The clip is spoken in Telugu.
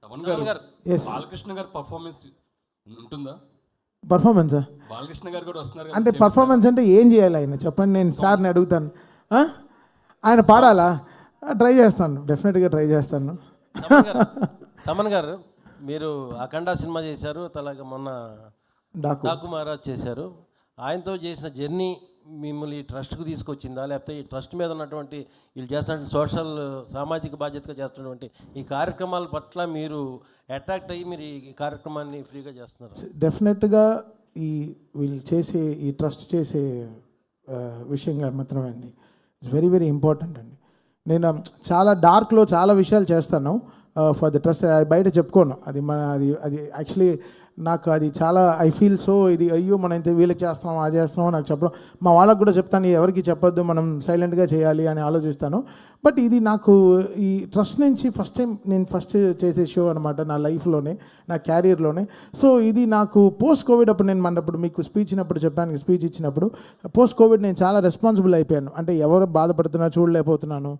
తమన్ గారు ఎస్ బాలకృష్ణ గారి పర్ఫార్మెన్స్ ఉంటుందా? పర్ఫార్మెన్సా బాలకృష్ణ గారు కూడా వస్తున్నారు కదా, అంటే చేపిస్తారా? పర్ఫార్మెన్స్ అంటే ఏం చేయాలి ఆయన చెప్పండి, నేను సార్ని అడుగుతాను. ఆ? ఆయన పాడాలా? ట్రై చేస్తాను, డెఫినెట్గా ట్రై చేస్తాను. తమన్ గారు మీరు అఖండ సినిమా చేశారు, అలాగే మొన్న డాకు డాకు మహారాజ్ చేశారు. ఆయనతో చేసిన జర్నీ మిమ్మల్ని ఈ ట్రస్ట్కి తీసుకొచ్చిందా, లేకపోతే ఈ ట్రస్ట్ మీద ఉన్నటువంటి వీళ్ళు చేస్తున్న సోషల్ సామాజిక బాధ్యతగా చేస్తున్నటువంటి ఈ కార్యక్రమాల పట్ల మీరు అట్రాక్ట్ అయ్యి మీరు ఈ కార్యక్రమాన్ని ఫ్రీగా చేస్తున్నారు? డెఫినెట్గా ఈ వీళ్ళు చేసే ఈ ట్రస్ట్ చేసే విషయంగా మాత్రమే అండి, ఇట్స్ వెరీ వెరీ ఇంపార్టెంట్ అండి. నేను చాలా డార్క్లో చాలా విషయాలు చేస్తాను ఫర్ ద ట్రస్ట్, అది బయట చెప్పుకోను. అది అది యాక్చువల్లీ నాకు అది చాలా ఐ ఫీల్ సో ఇది అయ్యో మనం ఇంత వీళ్ళకి చేస్తాం అది చేస్తామో నాకు చెప్పడం, మా వాళ్ళకు కూడా చెప్తాను ఎవరికి చెప్పొద్దు మనం సైలెంట్గా చేయాలి అని ఆలోచిస్తాను. బట్ ఇది నాకు ఈ ట్రస్ట్ నుంచి ఫస్ట్ టైం నేను ఫస్ట్ చేసే షో అనమాట నా లైఫ్లోనే, నా క్యారియర్లోనే. సో ఇది నాకు పోస్ట్ కోవిడ్ అప్పుడు నేను మనప్పుడు మీకు స్పీచ్ ఇచ్చినప్పుడు పోస్ట్ కోవిడ్ నేను చాలా రెస్పాన్సిబుల్ అయిపోయాను. అంటే ఎవరు బాధపడుతున్నా చూడలేకపోతున్నాను,